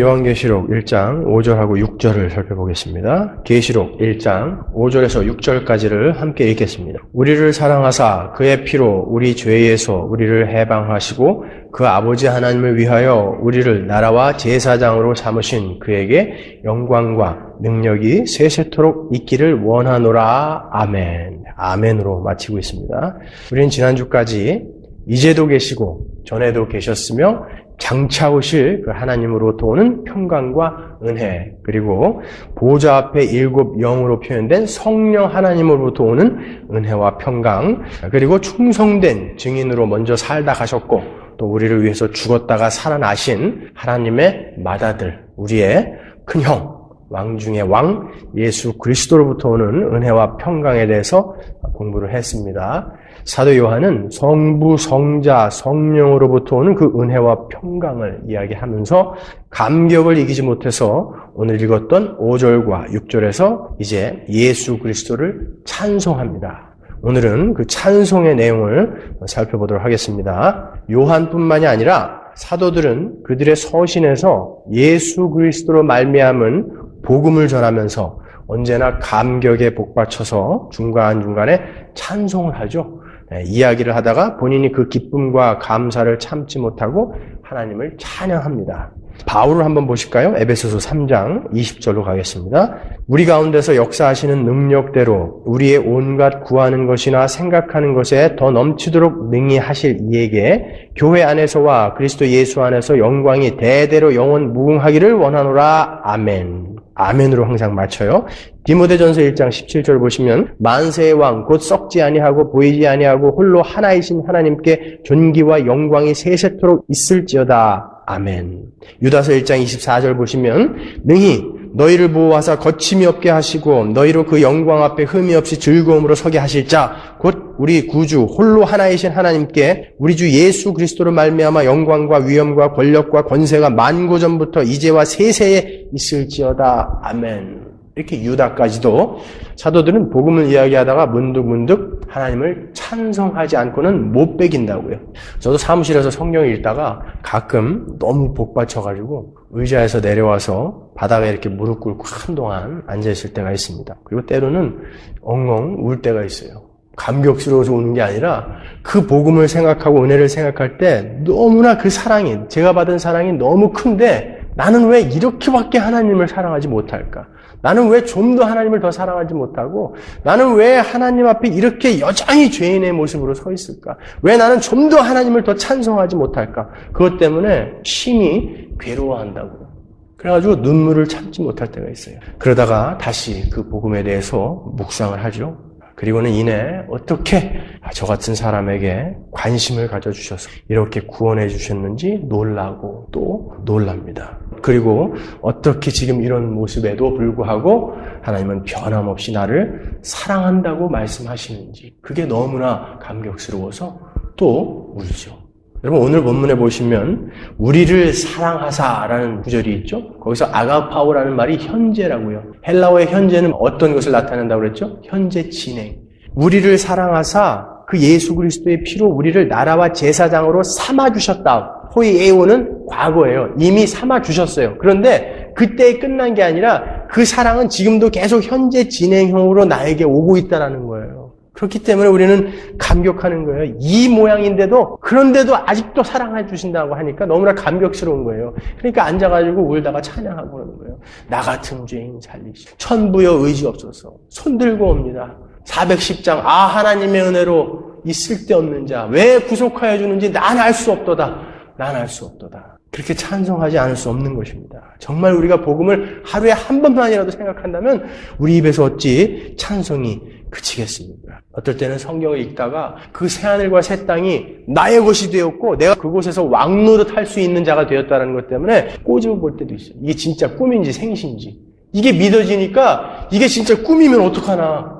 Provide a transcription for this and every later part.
오늘은 요한계시록 1장 5절하고 6절을 살펴보겠습니다. 계시록 1장 5절에서 6절까지를 함께 읽겠습니다. 우리를 사랑하사 그의 피로 우리 죄에서 우리를 해방하시고 그 아버지 하나님을 위하여 우리를 나라와 제사장으로 삼으신 그에게 영광과 능력이 세세토록 있기를 원하노라. 아멘. 아멘으로 마치고 있습니다. 우리는 지난주까지 이제도 계시고 전에도 계셨으며 장차 오실 그 하나님으로부터 오는 평강과 은혜, 그리고 보좌 앞에 7 영으로 표현된 성령 하나님으로부터 오는 은혜와 평강, 그리고 충성된 증인으로 먼저 살다 가셨고 또 우리를 위해서 죽었다가 살아나신 하나님의 맏아들, 우리의 큰형, 왕 중의 왕 예수 그리스도로부터 오는 은혜와 평강에 대해서 공부를 했습니다. 사도 요한은 성부, 성자, 성령으로부터 오는 그 은혜와 평강을 이야기하면서 감격을 이기지 못해서 오늘 읽었던 5절과 6절에서 이제 예수 그리스도를 찬송합니다. 오늘은 그 찬송의 내용을 살펴보도록 하겠습니다. 요한뿐만이 아니라 사도들은 그들의 서신에서 예수 그리스도로 말미암은 복음을 전하면서 언제나 감격에 복받쳐서 중간중간에 찬송을 하죠. 이야기를 하다가 본인이 그 기쁨과 감사를 참지 못하고 하나님을 찬양합니다. 바울을 한번 보실까요? 에베소서 3장 20절로 가겠습니다. 우리 가운데서 역사하시는 능력대로 우리의 온갖 구하는 것이나 생각하는 것에 더 넘치도록 능히 하실 이에게 교회 안에서와 그리스도 예수 안에서 영광이 대대로 영원 무궁하기를 원하노라. 아멘. 아멘으로 항상 맞춰요. 디모데전서 1장 17절 보시면 만세의 왕 곧 썩지 아니하고 보이지 아니하고 홀로 하나이신 하나님께 존귀와 영광이 세세토록 있을지어다. 아멘. 유다서 1장 24절 보시면 능히 너희를 보호하사 거침이 없게 하시고 너희로 그 영광 앞에 흠이 없이 즐거움으로 서게 하실 자 곧 우리 구주 홀로 하나이신 하나님께 우리 주 예수 그리스도로 말미암아 영광과 위엄과 권력과 권세가 만고전부터 이제와 세세에 있을지어다. 아멘. 이렇게 유다까지도 사도들은 복음을 이야기하다가 문득문득 하나님을 찬송하지 않고는 못 베긴다고요. 저도 사무실에서 성경을 읽다가 가끔 너무 복받쳐가지고 의자에서 내려와서 바닥에 이렇게 무릎 꿇고 한동안 앉아있을 때가 있습니다. 그리고 때로는 엉엉 울 때가 있어요. 감격스러워서 우는 게 아니라 그 복음을 생각하고 은혜를 생각할 때 너무나 그 사랑이, 제가 받은 사랑이 너무 큰데 나는 왜 이렇게밖에 하나님을 사랑하지 못할까? 나는 왜 좀 더 하나님을 더 사랑하지 못하고 나는 왜 하나님 앞에 이렇게 여전히 죄인의 모습으로 서 있을까? 왜 나는 좀 더 하나님을 더 찬송하지 못할까? 그것 때문에 심히 괴로워한다고요. 그래가지고 눈물을 참지 못할 때가 있어요. 그러다가 다시 그 복음에 대해서 묵상을 하죠. 그리고는 이내 어떻게 저 같은 사람에게 관심을 가져주셔서 이렇게 구원해 주셨는지 놀라고 또 놀랍니다. 그리고 어떻게 지금 이런 모습에도 불구하고 하나님은 변함없이 나를 사랑한다고 말씀하시는지 그게 너무나 감격스러워서 또 울죠. 여러분 오늘 본문에 보시면 우리를 사랑하사라는 구절이 있죠. 거기서 아가파오라는 말이 현재라고요. 헬라어의 현재는 어떤 것을 나타낸다고 그랬죠? 현재 진행. 우리를 사랑하사 그 예수 그리스도의 피로 우리를 나라와 제사장으로 삼아주셨다. 호이에오는 과거예요. 이미 삼아주셨어요. 그런데 그때 끝난 게 아니라 그 사랑은 지금도 계속 현재 진행형으로 나에게 오고 있다는 거예요. 그렇기 때문에 우리는 감격하는 거예요. 이 모양인데도 그런데도 아직도 사랑해 주신다고 하니까 너무나 감격스러운 거예요. 그러니까 앉아가지고 울다가 찬양하고 그러는 거예요. 나 같은 죄인 살리시오. 천부여 의지 없어서 손 들고 옵니다. 410장 하나님의 은혜로 이 쓸데없는 자 왜 구속하여 주는지 난 알 수 없도다. 난 알 수 없도다. 그렇게 찬송하지 않을 수 없는 것입니다. 정말 우리가 복음을 하루에 한 번만이라도 생각한다면 우리 입에서 어찌 찬송이 그치겠습니까? 어떨 때는 성경을 읽다가 그 새하늘과 새 땅이 나의 것이 되었고 내가 그곳에서 왕노릇 할 수 있는 자가 되었다는 것 때문에 꼬집어 볼 때도 있어요. 이게 진짜 꿈인지 생신지 이게 믿어지니까 이게 진짜 꿈이면 어떡하나.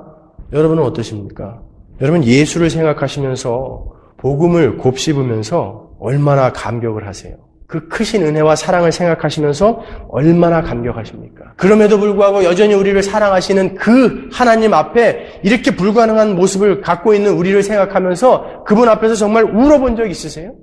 여러분은 어떠십니까? 여러분 예수를 생각하시면서 복음을 곱씹으면서 얼마나 감격을 하세요? 그 크신 은혜와 사랑을 생각하시면서 얼마나 감격하십니까? 그럼에도 불구하고 여전히 우리를 사랑하시는 그 하나님 앞에 이렇게 불가능한 모습을 갖고 있는 우리를 생각하면서 그분 앞에서 정말 울어본 적 있으세요?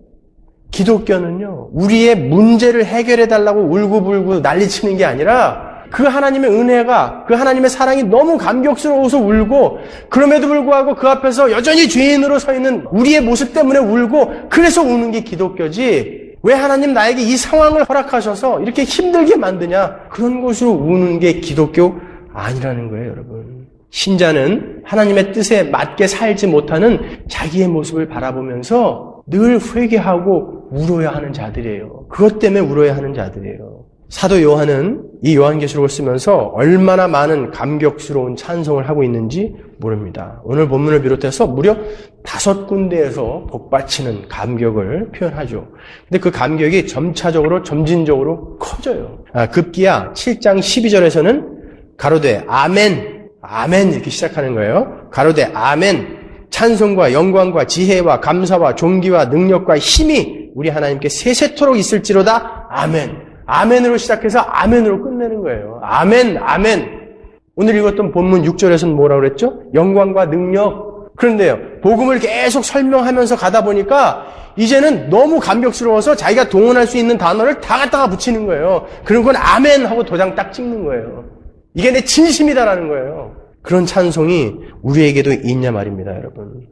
기독교는요, 우리의 문제를 해결해달라고 울고불고 난리치는 게 아니라 그 하나님의 은혜가, 그 하나님의 사랑이 너무 감격스러워서 울고, 그럼에도 불구하고 그 앞에서 여전히 죄인으로 서 있는 우리의 모습 때문에 울고, 그래서 우는 게 기독교지, 왜 하나님 나에게 이 상황을 허락하셔서 이렇게 힘들게 만드냐, 그런 것으로 우는 게 기독교 아니라는 거예요, 여러분. 신자는 하나님의 뜻에 맞게 살지 못하는 자기의 모습을 바라보면서 늘 회개하고 울어야 하는 자들이에요. 그것 때문에 울어야 하는 자들이에요. 사도 요한은 이 요한계시록을 쓰면서 얼마나 많은 감격스러운 찬송을 하고 있는지 모릅니다. 오늘 본문을 비롯해서 무려 5군데에서 복받치는 감격을 표현하죠. 근데 그 감격이 점차적으로 점진적으로 커져요. 급기야 7장 12절에서는 가로되 아멘, 아멘 이렇게 시작하는 거예요. 가로되 아멘, 찬송과 영광과 지혜와 감사와 존귀와 능력과 힘이 우리 하나님께 세세토록 있을지로다. 아멘. 아멘으로 시작해서 아멘으로 끝내는 거예요. 아멘, 아멘. 오늘 읽었던 본문 6절에서는 뭐라고 그랬죠? 영광과 능력. 그런데요, 복음을 계속 설명하면서 가다 보니까 이제는 너무 감격스러워서 자기가 동원할 수 있는 단어를 다 갖다가 붙이는 거예요. 그런 건 아멘 하고 도장 딱 찍는 거예요. 이게 내 진심이다라는 거예요. 그런 찬송이 우리에게도 있냐 말입니다, 여러분.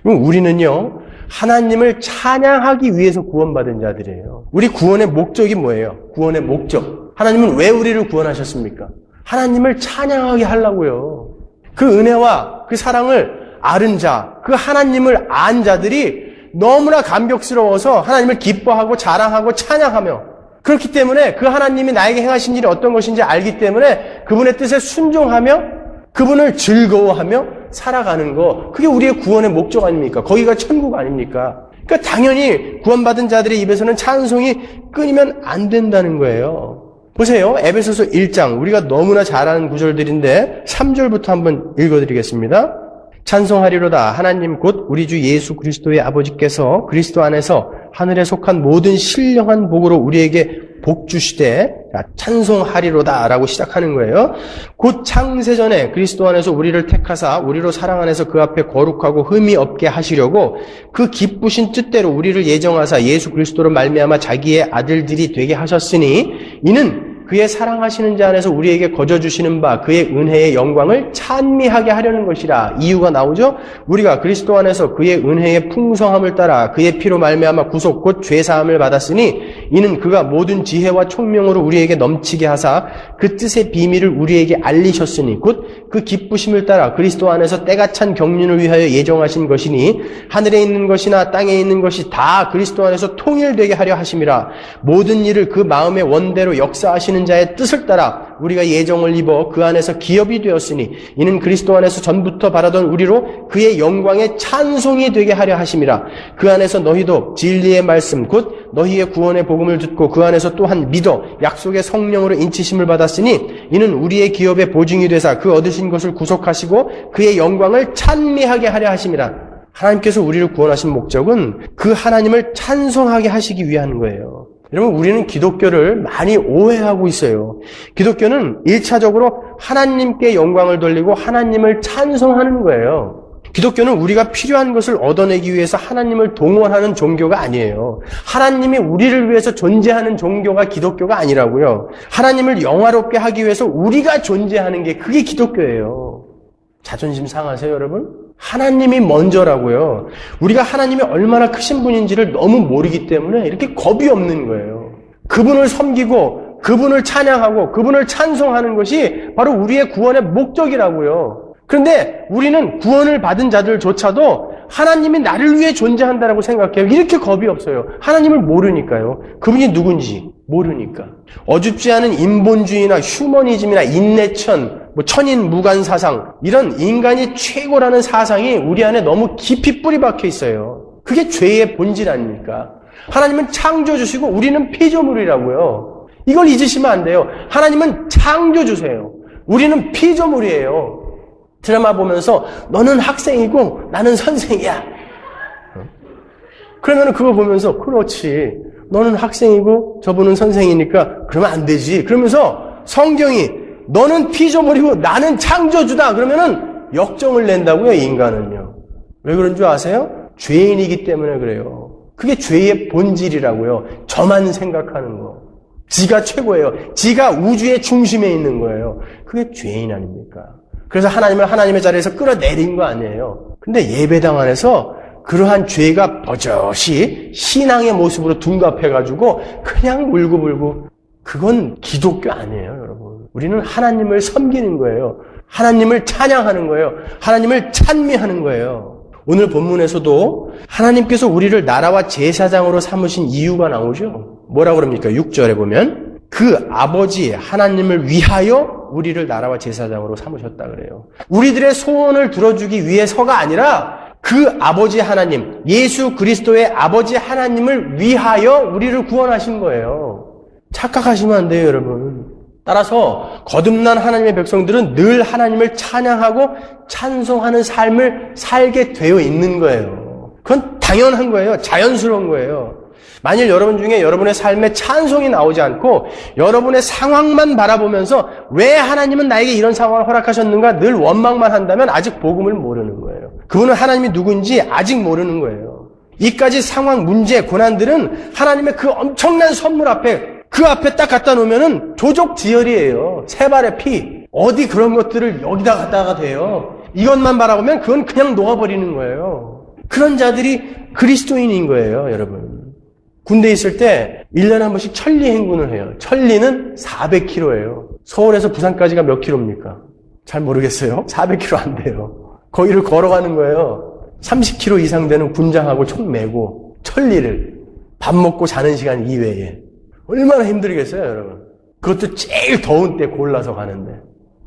그럼 우리는요, 하나님을 찬양하기 위해서 구원받은 자들이에요. 우리 구원의 목적이 뭐예요? 구원의 목적. 하나님은 왜 우리를 구원하셨습니까? 하나님을 찬양하게 하려고요. 그 은혜와 그 사랑을 아는 자, 그 하나님을 안 자들이 너무나 감격스러워서 하나님을 기뻐하고 자랑하고 찬양하며, 그렇기 때문에 그 하나님이 나에게 행하신 일이 어떤 것인지 알기 때문에 그분의 뜻에 순종하며 그분을 즐거워하며 살아가는 거, 그게 우리의 구원의 목적 아닙니까? 거기가 천국 아닙니까? 그러니까 당연히 구원받은 자들의 입에서는 찬송이 끊이면 안 된다는 거예요. 보세요. 에베소서 1장, 우리가 너무나 잘 아는 구절들인데 3절부터 한번 읽어드리겠습니다. 찬송하리로다 하나님 곧 우리 주 예수 그리스도의 아버지께서 그리스도 안에서 하늘에 속한 모든 신령한 복으로 우리에게 복 주시되, 찬송하리로다 라고 시작하는 거예요. 곧 창세전에 그리스도 안에서 우리를 택하사 우리로 사랑 안에서 그 앞에 거룩하고 흠이 없게 하시려고 그 기쁘신 뜻대로 우리를 예정하사 예수 그리스도로 말미암아 자기의 아들들이 되게 하셨으니, 이는 그의 사랑하시는 자 안에서 우리에게 거저주시는 바 그의 은혜의 영광을 찬미하게 하려는 것이라. 이유가 나오죠? 우리가 그리스도 안에서 그의 은혜의 풍성함을 따라 그의 피로 말미암아 구속 곧 죄사함을 받았으니, 이는 그가 모든 지혜와 총명으로 우리에게 넘치게 하사 그 뜻의 비밀을 우리에게 알리셨으니, 곧 그 기쁘심을 따라 그리스도 안에서 때가 찬 경륜을 위하여 예정하신 것이니, 하늘에 있는 것이나 땅에 있는 것이 다 그리스도 안에서 통일되게 하려 하심이라. 모든 일을 그 마음의 원대로 역사하시는 자의 뜻을 따라 우리가 예정을 입어 그 안에서 기업이 되었으니, 이는 그리스도 안에서 전부터 바라던 우리로 그의 영광의 찬송이 되게 하려 하심이라. 그 안에서 너희도 진리의 말씀 곧 너희의 구원의 복음을 듣고 그 안에서 또한 믿어 약속의 성령으로 인치심을 받았으니, 이는 우리의 기업의 보증이 되사 그 얻으신 것을 구속하시고 그의 영광을 찬미하게 하려 하심이라. 하나님께서 우리를 구원하신 목적은 그 하나님을 찬송하게 하시기 위한 거예요. 여러분, 우리는 기독교를 많이 오해하고 있어요. 기독교는 1차적으로 하나님께 영광을 돌리고 하나님을 찬송하는 거예요. 기독교는 우리가 필요한 것을 얻어내기 위해서 하나님을 동원하는 종교가 아니에요. 하나님이 우리를 위해서 존재하는 종교가 기독교가 아니라고요. 하나님을 영화롭게 하기 위해서 우리가 존재하는 게 그게 기독교예요. 자존심 상하세요, 여러분? 하나님이 먼저라고요. 우리가 하나님이 얼마나 크신 분인지를 너무 모르기 때문에 이렇게 겁이 없는 거예요. 그분을 섬기고 그분을 찬양하고 그분을 찬송하는 것이 바로 우리의 구원의 목적이라고요. 그런데 우리는 구원을 받은 자들조차도 하나님이 나를 위해 존재한다라고 생각해요. 이렇게 겁이 없어요. 하나님을 모르니까요. 그분이 누군지 모르니까. 어줍지 않은 인본주의나 휴머니즘이나 인내천, 천인무관 사상, 이런 인간이 최고라는 사상이 우리 안에 너무 깊이 뿌리 박혀 있어요. 그게 죄의 본질 아닙니까? 하나님은 창조주시고 우리는 피조물이라고요. 이걸 잊으시면 안 돼요. 하나님은 창조주세요. 우리는 피조물이에요. 드라마 보면서 너는 학생이고 나는 선생이야. 그러면 그거 보면서 그렇지. 너는 학생이고 저분은 선생이니까 그러면 안 되지. 그러면서 성경이 너는 피조물이고 나는 창조주다. 그러면은 역정을 낸다고요, 인간은요. 왜 그런 줄 아세요? 죄인이기 때문에 그래요. 그게 죄의 본질이라고요. 저만 생각하는 거. 지가 최고예요. 지가 우주의 중심에 있는 거예요. 그게 죄인 아닙니까? 그래서 하나님을 하나님의 자리에서 끌어내린 거 아니에요. 근데 예배당 안에서 그러한 죄가 버젓이 신앙의 모습으로 둔갑해가지고 그냥 울고불고, 그건 기독교 아니에요, 여러분. 우리는 하나님을 섬기는 거예요. 하나님을 찬양하는 거예요. 하나님을 찬미하는 거예요. 오늘 본문에서도 하나님께서 우리를 나라와 제사장으로 삼으신 이유가 나오죠. 뭐라고 그럽니까? 6절에 보면 그 아버지 하나님을 위하여 우리를 나라와 제사장으로 삼으셨다 그래요. 우리들의 소원을 들어주기 위해서가 아니라 그 아버지 하나님, 예수 그리스도의 아버지 하나님을 위하여 우리를 구원하신 거예요. 착각하시면 안 돼요, 여러분. 따라서 거듭난 하나님의 백성들은 늘 하나님을 찬양하고 찬송하는 삶을 살게 되어 있는 거예요. 그건 당연한 거예요. 자연스러운 거예요. 만일 여러분 중에 여러분의 삶에 찬송이 나오지 않고 여러분의 상황만 바라보면서 왜 하나님은 나에게 이런 상황을 허락하셨는가 늘 원망만 한다면 아직 복음을 모르는 거예요. 그분은 하나님이 누군지 아직 모르는 거예요. 이까지 상황, 문제, 고난들은 하나님의 그 엄청난 선물 앞에, 그 앞에 딱 갖다 놓으면은 조족지혈이에요. 세 발의 피. 어디 그런 것들을 여기다 갖다가 대요. 이것만 바라보면 그건 그냥 녹아버리는 거예요. 그런 자들이 그리스도인인 거예요, 여러분. 군대에 있을 때 1년에 한 번씩 천리 행군을 해요. 천리는 400km예요. 서울에서 부산까지가 몇 킬로입니까? 잘 모르겠어요. 400km 안 돼요. 거기를 걸어가는 거예요. 30km 이상 되는 군장하고 총 메고 천리를 밥 먹고 자는 시간 이외에. 얼마나 힘들겠어요, 여러분. 그것도 제일 더운 때 골라서 가는데.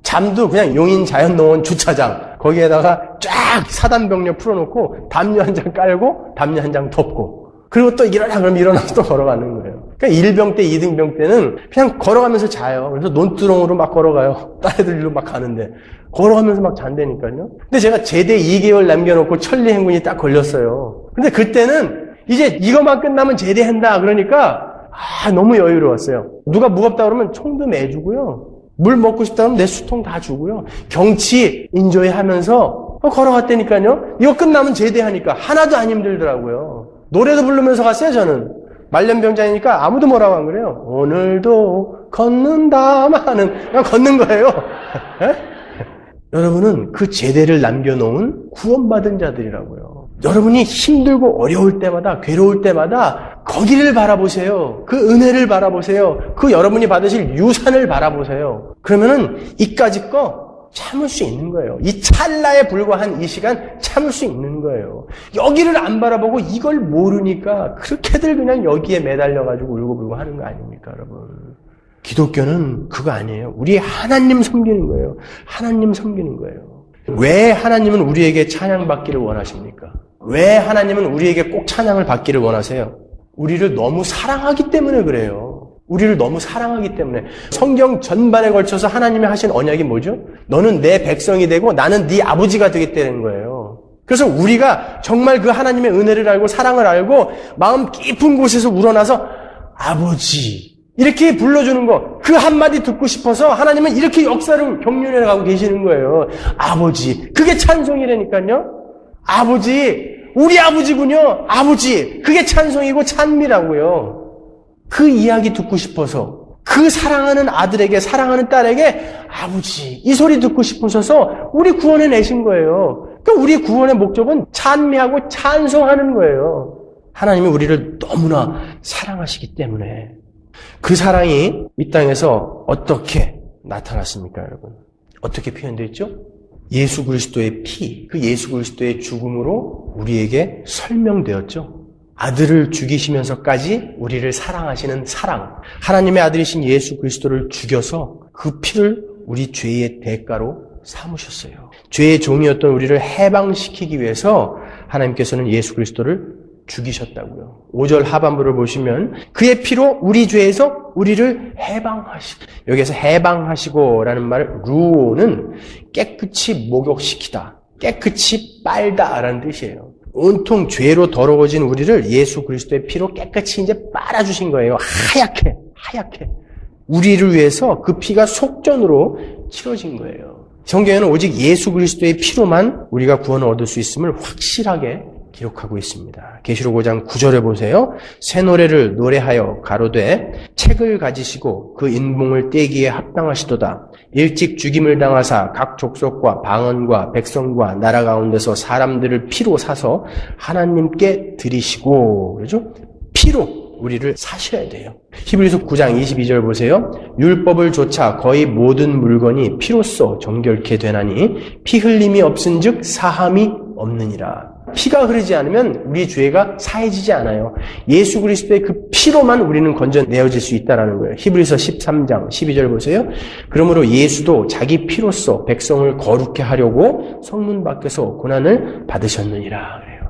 잠도 그냥 용인 자연농원 주차장 거기에다가 쫙 사단병력 풀어놓고 담요 한 장 깔고 담요 한 장 덮고, 그리고 또 일어나 그러면 일어나서 또 걸어가는 거예요. 그러니까 1병 때, 2등병 때는 그냥 걸어가면서 자요. 그래서 논두렁으로 막 걸어가요. 딴 애들 일로 막 가는데 걸어가면서 막 잔다니까요. 근데 제가 제대 2개월 남겨놓고 천리 행군이 딱 걸렸어요. 근데 그때는 이제 이것만 끝나면 제대한다 그러니까 너무 여유로웠어요. 누가 무겁다 그러면 총도 매주고요. 물 먹고 싶다 그러면 내 수통 다 주고요. 경치 인조이 하면서 걸어갔다니까요. 이거 끝나면 제대하니까 하나도 안 힘들더라고요. 노래도 부르면서 갔어요, 저는. 말년병장이니까 아무도 뭐라고 안 그래요. 오늘도 걷는다마는 그냥 걷는 거예요. 여러분은 그 제대를 남겨놓은 구원받은 자들이라고요. 여러분이 힘들고 어려울 때마다, 괴로울 때마다 거기를 바라보세요. 그 은혜를 바라보세요. 그 여러분이 받으실 유산을 바라보세요. 그러면은 이까짓 거 참을 수 있는 거예요. 이 찰나에 불과한 이 시간 참을 수 있는 거예요. 여기를 안 바라보고 이걸 모르니까 그렇게들 그냥 여기에 매달려가지고 울고불고 하는 거 아닙니까, 여러분? 기독교는 그거 아니에요. 우리 하나님 섬기는 거예요. 하나님 섬기는 거예요. 왜 하나님은 우리에게 찬양받기를 원하십니까? 왜 하나님은 우리에게 꼭 찬양을 받기를 원하세요? 우리를 너무 사랑하기 때문에 그래요. 우리를 너무 사랑하기 때문에. 성경 전반에 걸쳐서 하나님이 하신 언약이 뭐죠? 너는 내 백성이 되고 나는 네 아버지가 되겠다는 거예요. 그래서 우리가 정말 그 하나님의 은혜를 알고 사랑을 알고 마음 깊은 곳에서 우러나서 아버지 이렇게 불러주는 거, 그 한마디 듣고 싶어서 하나님은 이렇게 역사를 경륜해 가고 계시는 거예요. 아버지, 그게 찬송이라니까요. 아버지, 우리 아버지군요. 아버지, 그게 찬송이고 찬미라고요. 그 이야기 듣고 싶어서, 그 사랑하는 아들에게, 사랑하는 딸에게 아버지 이 소리 듣고 싶으셔서 우리 구원해 내신 거예요. 그러니까 우리 구원의 목적은 찬미하고 찬송하는 거예요. 하나님이 우리를 너무나 사랑하시기 때문에. 그 사랑이 이 땅에서 어떻게 나타났습니까, 여러분? 어떻게 표현되어 있죠? 예수 그리스도의 피, 그 예수 그리스도의 죽음으로 우리에게 설명되었죠. 아들을 죽이시면서까지 우리를 사랑하시는 사랑. 하나님의 아들이신 예수 그리스도를 죽여서 그 피를 우리 죄의 대가로 삼으셨어요. 죄의 종이었던 우리를 해방시키기 위해서 하나님께서는 예수 그리스도를 죽이셨다고요. 5절 하반부를 보시면 그의 피로 우리 죄에서 우리를 해방하시고, 여기에서 해방하시고라는 말, 루오는 깨끗이 목욕시키다, 깨끗이 빨다라는 뜻이에요. 온통 죄로 더러워진 우리를 예수 그리스도의 피로 깨끗이 이제 빨아주신 거예요. 하얗게. 우리를 위해서 그 피가 속전으로 치러진 거예요. 성경에는 오직 예수 그리스도의 피로만 우리가 구원을 얻을 수 있음을 확실하게 기록하고 있습니다. 계시록 5장 9절에 보세요. 새 노래를 노래하여 가로되 책을 가지시고 그 인봉을 떼기에 합당하시도다. 일찍 죽임을 당하사 각 족속과 방언과 백성과 나라 가운데서 사람들을 피로 사서 하나님께 드리시고, 그렇죠? 피로 우리를 사셔야 돼요. 히브리서 9장 22절 보세요. 율법을 조차 거의 모든 물건이 피로써 정결케 되나니 피 흘림이 없은즉 사함이 없느니라. 피가 흐르지 않으면 우리 죄가 사해지지 않아요. 예수 그리스도의 그 피로만 우리는 건져내어질 수 있다는 거예요. 히브리서 13장 12절 보세요. 그러므로 예수도 자기 피로써 백성을 거룩케 하려고 성문 밖에서 고난을 받으셨느니라 그래요.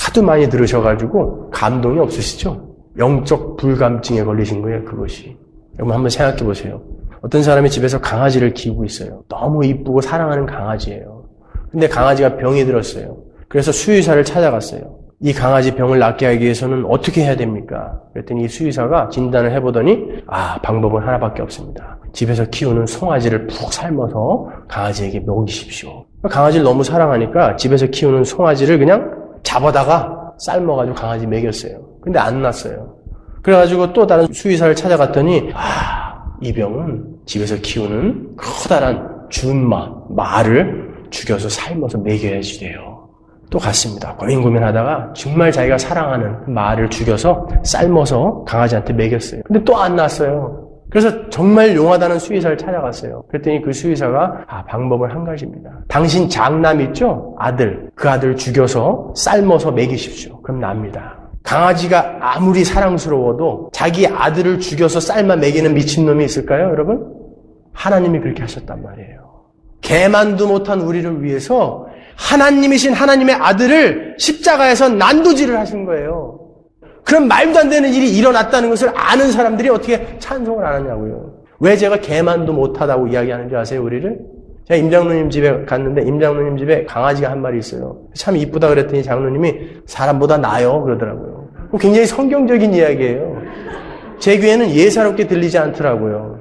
하도 많이 들으셔가지고 감동이 없으시죠? 영적 불감증에 걸리신 거예요, 그것이. 여러분 한번 생각해 보세요. 어떤 사람이 집에서 강아지를 키우고 있어요. 너무 이쁘고 사랑하는 강아지예요. 근데 강아지가 병이 들었어요. 그래서 수의사를 찾아갔어요. 이 강아지 병을 낫게 하기 위해서는 어떻게 해야 됩니까? 그랬더니 이 수의사가 진단을 해보더니 방법은 하나밖에 없습니다. 집에서 키우는 송아지를 푹 삶아서 강아지에게 먹이십시오. 강아지를 너무 사랑하니까 집에서 키우는 송아지를 그냥 잡아다가 삶아가지고 강아지 먹였어요. 근데 안 났어요. 그래가지고 또 다른 수의사를 찾아갔더니 이 병은 집에서 키우는 커다란 준마, 말을 죽여서 삶아서 먹여야지 돼요. 또 갔습니다. 고민하다가 정말 자기가 사랑하는 말을 죽여서 삶아서 강아지한테 먹였어요. 근데 또 안 났어요. 그래서 정말 용하다는 수의사를 찾아갔어요. 그랬더니 그 수의사가 방법은 한 가지입니다. 당신 장남 있죠? 아들. 그 아들 죽여서 삶아서 먹이십시오. 그럼 납니다. 강아지가 아무리 사랑스러워도 자기 아들을 죽여서 삶아 먹이는 미친놈이 있을까요, 여러분? 하나님이 그렇게 하셨단 말이에요. 개만도 못한 우리를 위해서 하나님이신 하나님의 아들을 십자가에서 난도질을 하신 거예요. 그럼 말도 안 되는 일이 일어났다는 것을 아는 사람들이 어떻게 찬송을 안 하냐고요. 왜 제가 개만도 못하다고 이야기하는지 아세요, 우리를? 제가 임장로님 집에 갔는데 임장로님 집에 강아지가 한 마리 있어요. 참 이쁘다 그랬더니 장로님이 사람보다 나아요 그러더라고요. 굉장히 성경적인 이야기예요. 제 귀에는 예사롭게 들리지 않더라고요.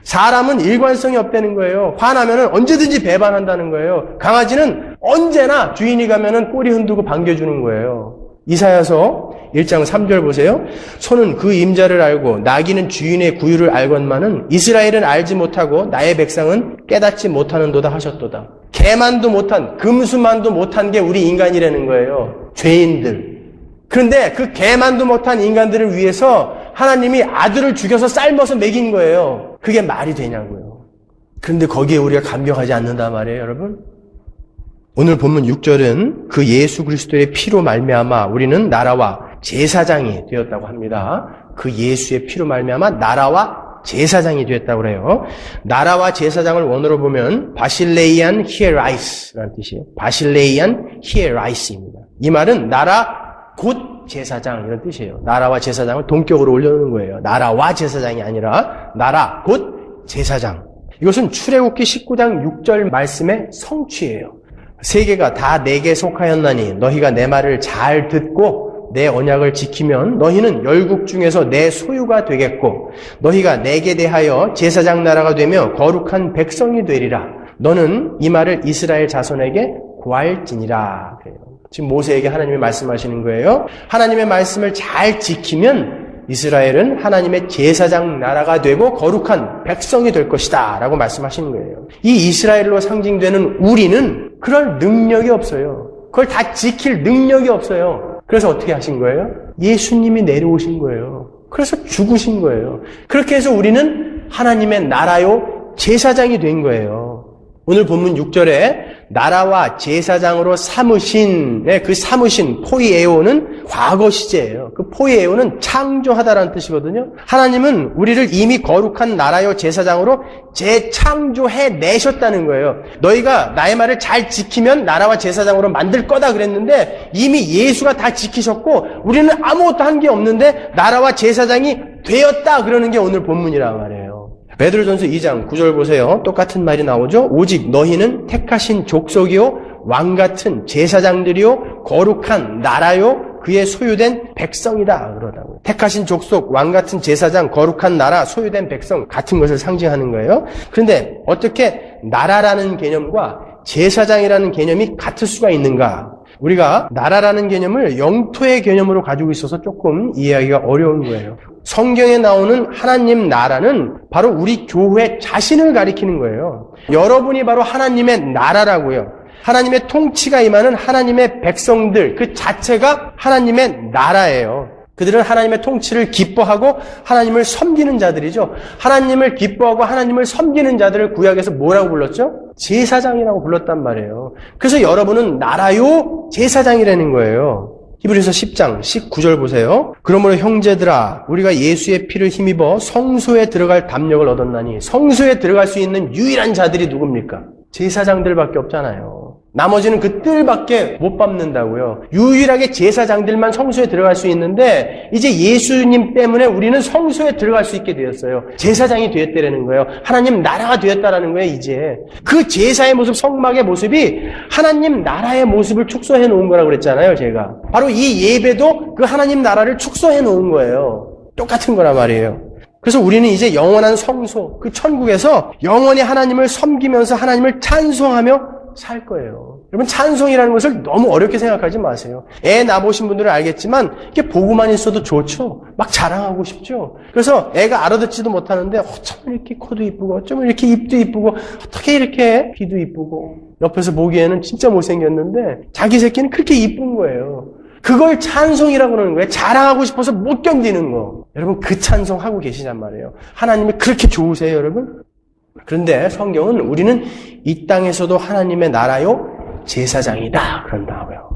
사람은 일관성이 없다는 거예요. 화나면은 언제든지 배반한다는 거예요. 강아지는 언제나 주인이 가면은 꼬리 흔들고 반겨주는 거예요. 이사야서 1장 3절 보세요. 소는 그 임자를 알고 나귀는 주인의 구유를 알건만은 이스라엘은 알지 못하고 나의 백성은 깨닫지 못하는도다 하셨도다. 개만도 못한, 금수만도 못한 게 우리 인간이라는 거예요. 죄인들. 그런데 그 개만도 못한 인간들을 위해서 하나님이 아들을 죽여서 삶아서 먹인 거예요. 그게 말이 되냐고요. 그런데 거기에 우리가 감격하지 않는단 말이에요, 여러분. 오늘 본문 6절은 그 예수 그리스도의 피로 말미암아 우리는 나라와 제사장이 되었다고 합니다. 그 예수의 피로 말미암아 나라와 제사장이 되었다고 그래요. 나라와 제사장을 원어로 보면 바실레이안 히에라이스라는 뜻이에요. 바실레이안 히에라이스입니다. 이 말은 나라 곧 제사장 이런 뜻이에요. 나라와 제사장을 동격으로 올려놓는 거예요. 나라와 제사장이 아니라 나라 곧 제사장. 이것은 출애굽기 19장 6절 말씀의 성취예요. 세계가 다 내게 속하였나니 너희가 내 말을 잘 듣고 내 언약을 지키면 너희는 열국 중에서 내 소유가 되겠고 너희가 내게 대하여 제사장 나라가 되며 거룩한 백성이 되리라. 너는 이 말을 이스라엘 자손에게 고할지니라. 그래요. 지금 모세에게 하나님이 말씀하시는 거예요. 하나님의 말씀을 잘 지키면 이스라엘은 하나님의 제사장 나라가 되고 거룩한 백성이 될 것이다 라고 말씀하시는 거예요. 이 이스라엘로 상징되는 우리는 그럴 능력이 없어요. 그걸 다 지킬 능력이 없어요. 그래서 어떻게 하신 거예요? 예수님이 내려오신 거예요. 그래서 죽으신 거예요. 그렇게 해서 우리는 하나님의 나라요 제사장이 된 거예요. 오늘 본문 6절에 나라와 제사장으로 삼으신 그 삼으신 포이에오는 과거 시제예요. 그 포이에오는 창조하다라는 뜻이거든요. 하나님은 우리를 이미 거룩한 나라요 제사장으로 재창조해 내셨다는 거예요. 너희가 나의 말을 잘 지키면 나라와 제사장으로 만들 거다 그랬는데 이미 예수가 다 지키셨고 우리는 아무것도 한 게 없는데 나라와 제사장이 되었다 그러는 게 오늘 본문이란 말이에요. 베드로전서 2장 9절 보세요. 똑같은 말이 나오죠. 오직 너희는 택하신 족속이요 왕같은 제사장들이요 거룩한 나라요 그의 소유된 백성이다 그러다고요. 택하신 족속 왕같은 제사장 거룩한 나라 소유된 백성 같은 것을 상징하는 거예요. 그런데 어떻게 나라라는 개념과 제사장이라는 개념이 같을 수가 있는가? 우리가 나라라는 개념을 영토의 개념으로 가지고 있어서 조금 이해하기가 어려운 거예요. 성경에 나오는 하나님 나라는 바로 우리 교회 자신을 가리키는 거예요. 여러분이 바로 하나님의 나라라고요. 하나님의 통치가 임하는 하나님의 백성들 그 자체가 하나님의 나라예요. 그들은 하나님의 통치를 기뻐하고 하나님을 섬기는 자들이죠. 하나님을 기뻐하고 하나님을 섬기는 자들을 구약에서 뭐라고 불렀죠? 제사장이라고 불렀단 말이에요. 그래서 여러분은 나라요 제사장이라는 거예요. 히브리서 10장 19절 보세요. 그러므로 형제들아 우리가 예수의 피를 힘입어 성소에 들어갈 담력을 얻었나니 성소에 들어갈 수 있는 유일한 자들이 누굽니까? 제사장들밖에 없잖아요. 나머지는 그 뜰밖에 못 밟는다고요. 유일하게 제사장들만 성소에 들어갈 수 있는데 이제 예수님 때문에 우리는 성소에 들어갈 수 있게 되었어요. 제사장이 되었다라는 거예요. 하나님 나라가 되었다라는 거예요. 이제 그 제사의 모습, 성막의 모습이 하나님 나라의 모습을 축소해 놓은 거라고 그랬잖아요. 제가 바로 이 예배도 그 하나님 나라를 축소해 놓은 거예요. 똑같은 거란 말이에요. 그래서 우리는 이제 영원한 성소, 그 천국에서 영원히 하나님을 섬기면서 하나님을 찬송하며 살 거예요. 여러분 찬송이라는 것을 너무 어렵게 생각하지 마세요. 애 낳아보신 분들은 알겠지만 이게 보고만 있어도 좋죠. 막 자랑하고 싶죠. 그래서 애가 알아듣지도 못하는데 어쩜 이렇게 코도 이쁘고 어쩜 이렇게 입도 이쁘고 어떻게 이렇게 귀도 이쁘고 옆에서 보기에는 진짜 못생겼는데 자기 새끼는 그렇게 이쁜 거예요. 그걸 찬송이라고 그러는 거예요. 자랑하고 싶어서 못 견디는 거. 여러분 그 찬송하고 계시단 말이에요. 하나님이 그렇게 좋으세요 여러분? 그런데 성경은 우리는 이 땅에서도 하나님의 나라요 제사장이다 그런다고요.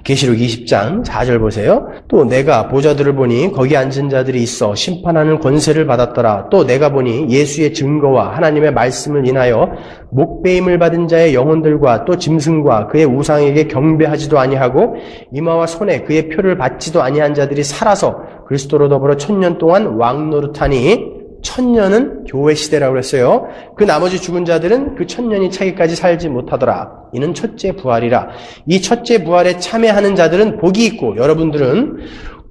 계시록 20장 4절 보세요. 또 내가 보좌들을 보니 거기 앉은 자들이 있어 심판하는 권세를 받았더라. 또 내가 보니 예수의 증거와 하나님의 말씀을 인하여 목배임을 받은 자의 영혼들과 또 짐승과 그의 우상에게 경배하지도 아니하고 이마와 손에 그의 표를 받지도 아니한 자들이 살아서 그리스도로 더불어 1000년 동안 왕노릇하니 1000년은 교회 시대라고 했어요. 그 나머지 죽은 자들은 그 1000년이 차기까지 살지 못하더라. 이는 첫째 부활이라. 이 첫째 부활에 참여하는 자들은 복이 있고 여러분들은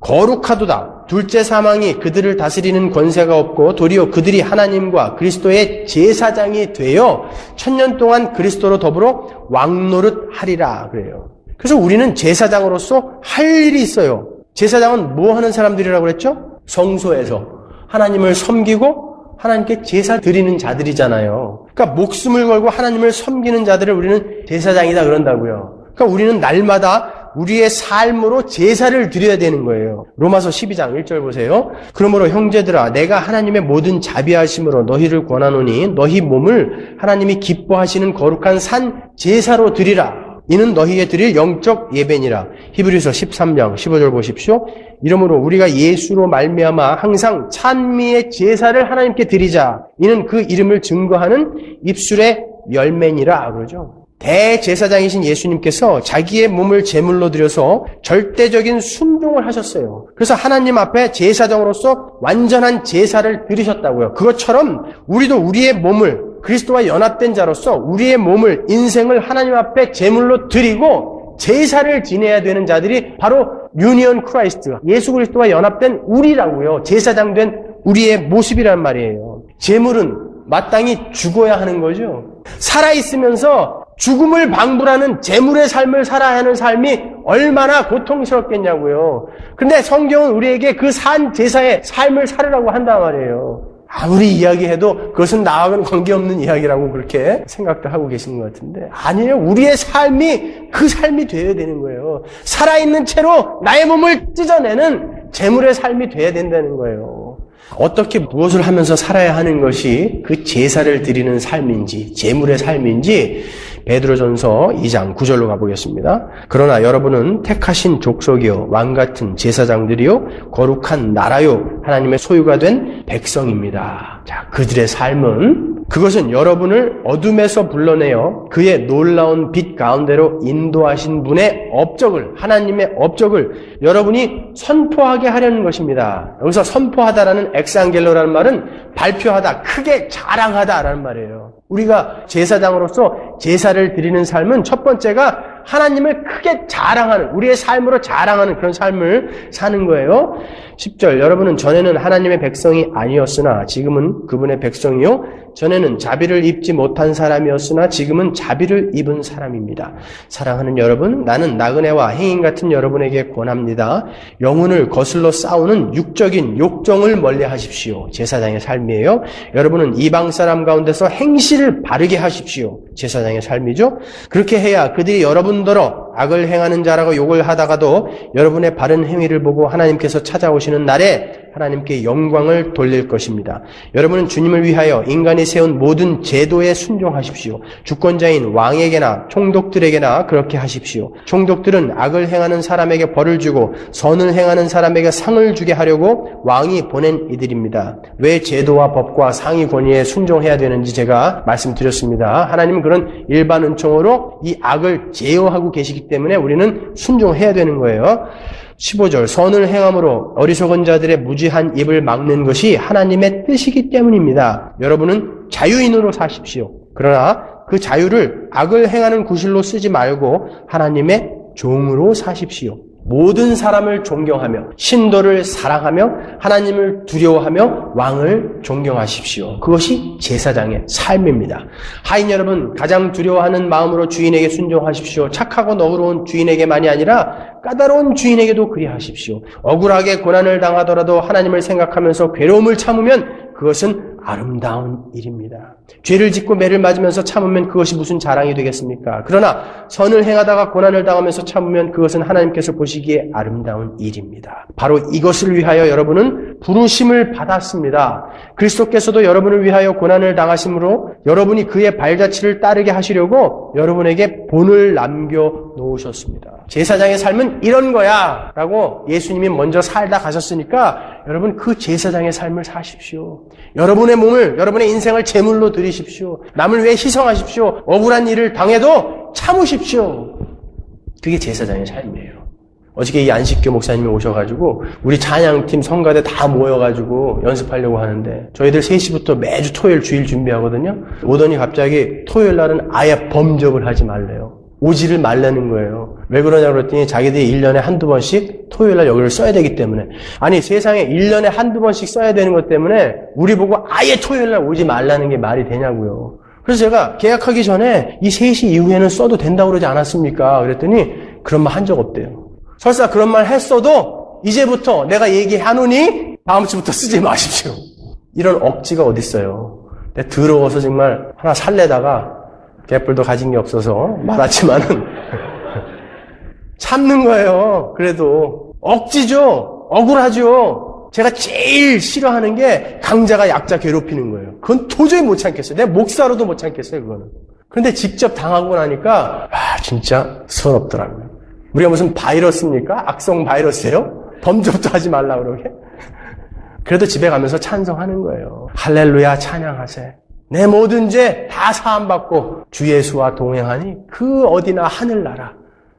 거룩하도다. 둘째 사망이 그들을 다스리는 권세가 없고 도리어 그들이 하나님과 그리스도의 제사장이 되어 1000년 동안 그리스도로 더불어 왕노릇하리라 그래요. 그래서 우리는 제사장으로서 할 일이 있어요. 제사장은 뭐 하는 사람들이라고 그랬죠? 성소에서 하나님을 섬기고 하나님께 제사 드리는 자들이잖아요. 그러니까 목숨을 걸고 하나님을 섬기는 자들을 우리는 제사장이다 그런다고요. 그러니까 우리는 날마다 우리의 삶으로 제사를 드려야 되는 거예요. 로마서 12장 1절 보세요. 그러므로 형제들아 내가 하나님의 모든 자비하심으로 너희를 권하노니 너희 몸을 하나님이 기뻐하시는 거룩한 산 제사로 드리라. 이는 너희에 드릴 영적 예배니라. 히브리서 13장 15절 보십시오. 이러므로 우리가 예수로 말미암아 항상 찬미의 제사를 하나님께 드리자. 이는 그 이름을 증거하는 입술의 열매니라 그러죠. 대제사장이신 예수님께서 자기의 몸을 제물로 드려서 절대적인 순종을 하셨어요. 그래서 하나님 앞에 제사장으로서 완전한 제사를 드리셨다고요. 그것처럼 우리도 우리의 몸을 그리스도와 연합된 자로서 우리의 몸을, 인생을 하나님 앞에 제물로 드리고 제사를 지내야 되는 자들이 바로 유니언 크라이스트, 예수 그리스도와 연합된 우리라고요. 제사장 된 우리의 모습이란 말이에요. 제물은 마땅히 죽어야 하는 거죠. 살아있으면서 죽음을 방불하는 제물의 삶을 살아야 하는 삶이 얼마나 고통스럽겠냐고요. 근데 성경은 우리에게 그 산 제사의 삶을 살으라고 한단 말이에요. 아무리 이야기해도 그것은 나와는 관계없는 이야기라고 그렇게 생각도 하고 계시는 것 같은데 아니에요. 우리의 삶이 그 삶이 되어야 되는 거예요. 살아있는 채로 나의 몸을 찢어내는 제물의 삶이 되어야 된다는 거예요. 어떻게 무엇을 하면서 살아야 하는 것이 그 제사를 드리는 삶인지 제물의 삶인지 베드로전서 2장 9절로 가보겠습니다. 그러나 여러분은 택하신 족속이요 왕같은 제사장들이요 거룩한 나라요 하나님의 소유가 된 백성입니다. 자, 그들의 삶은 그것은 여러분을 어둠에서 불러내어 그의 놀라운 빛 가운데로 인도하신 분의 업적을, 하나님의 업적을 여러분이 선포하게 하려는 것입니다. 여기서 선포하다라는 엑상겔로라는 말은 발표하다, 크게 자랑하다라는 말이에요. 우리가 제사장으로서 제사를 드리는 삶은 첫 번째가 하나님을 크게 자랑하는, 우리의 삶으로 자랑하는 그런 삶을 사는 거예요. 10절 여러분은 전에는 하나님의 백성이 아니었으나 지금은 그분의 백성이요 전에는 자비를 입지 못한 사람이었으나 지금은 자비를 입은 사람입니다. 사랑하는 여러분, 나는 나그네와 행인 같은 여러분에게 권합니다. 영혼을 거슬러 싸우는 육적인 욕정을 멀리하십시오. 제사장의 삶이에요. 여러분은 이방 사람 가운데서 행실을 바르게 하십시오. 제사장의 삶이죠. 그렇게 해야 그들이 여러분더러 악을 행하는 자라고 욕을 하다가도 여러분의 바른 행위를 보고 하나님께서 찾아오시는 날에 하나님께 영광을 돌릴 것입니다. 여러분은 주님을 위하여 인간이 세운 모든 제도에 순종하십시오. 주권자인 왕에게나 총독들에게나 그렇게 하십시오. 총독들은 악을 행하는 사람에게 벌을 주고 선을 행하는 사람에게 상을 주게 하려고 왕이 보낸 이들입니다. 왜 제도와 법과 상위 권위에 순종해야 되는지 제가 말씀드렸습니다. 하나님은 그런 일반 은총으로 이 악을 제어하고 계시기 때문에 우리는 순종해야 되는 거예요. 15절 선을 행함으로 어리석은 자들의 무지한 입을 막는 것이 하나님의 뜻이기 때문입니다. 여러분은 자유인으로 사십시오. 그러나 그 자유를 악을 행하는 구실로 쓰지 말고 하나님의 종으로 사십시오. 모든 사람을 존경하며 신도를 사랑하며 하나님을 두려워하며 왕을 존경하십시오. 그것이 제사장의 삶입니다. 하인 여러분, 가장 두려워하는 마음으로 주인에게 순종하십시오. 착하고 너그러운 주인에게만이 아니라 까다로운 주인에게도 그리하십시오. 억울하게 고난을 당하더라도 하나님을 생각하면서 괴로움을 참으면 그것은 아름다운 일입니다. 죄를 짓고 매를 맞으면서 참으면 그것이 무슨 자랑이 되겠습니까? 그러나 선을 행하다가 고난을 당하면서 참으면 그것은 하나님께서 보시기에 아름다운 일입니다. 바로 이것을 위하여 여러분은 부르심을 받았습니다. 그리스도께서도 여러분을 위하여 고난을 당하심으로 여러분이 그의 발자취를 따르게 하시려고 여러분에게 본을 남겨 놓으셨습니다. 제사장의 삶은 이런 거야 라고 예수님이 먼저 살다 가셨으니까 여러분 그 제사장의 삶을 사십시오. 여러분의 몸을, 여러분의 인생을 제물로 드리십시오. 남을 위해 희생하십시오. 억울한 일을 당해도 참으십시오. 그게 제사장의 삶이에요. 어저께 이 안식교 목사님이 오셔가지고 우리 찬양팀 성가대 다 모여가지고 연습하려고 하는데 저희들 3시부터 매주 토요일 주일 준비하거든요. 오더니 갑자기 토요일 날은 아예 범접을 하지 말래요. 오지를 말라는 거예요. 왜 그러냐고 그랬더니 자기들이 1년에 한두 번씩 토요일 날 여기를 써야 되기 때문에. 아니 세상에 1년에 한두 번씩 써야 되는 것 때문에 우리 보고 아예 토요일 날 오지 말라는 게 말이 되냐고요. 그래서 제가 계약하기 전에 이 3시 이후에는 써도 된다고 그러지 않았습니까? 그랬더니 그런 말 한 적 없대요. 설사 그런 말 했어도 이제부터 내가 얘기하노니 다음 주부터 쓰지 마십시오. 이런 억지가 어딨어요. 내가 더러워서 정말 하나 살래다가 개뿔도 가진 게 없어서 말았지만은 참는 거예요. 그래도 억지죠. 억울하죠. 제가 제일 싫어하는 게 강자가 약자 괴롭히는 거예요. 그건 도저히 못 참겠어요. 내 목사로도 못 참겠어요. 그거는. 그런데 직접 당하고 나니까 진짜 서럽더라고요. 우리가 무슨 바이러스입니까? 악성 바이러스예요? 범접도 하지 말라고 그러게? 그래도 집에 가면서 찬송하는 거예요. 할렐루야 찬양하세. 내 모든 죄 다 사함받고 주 예수와 동행하니 그 어디나 하늘나라.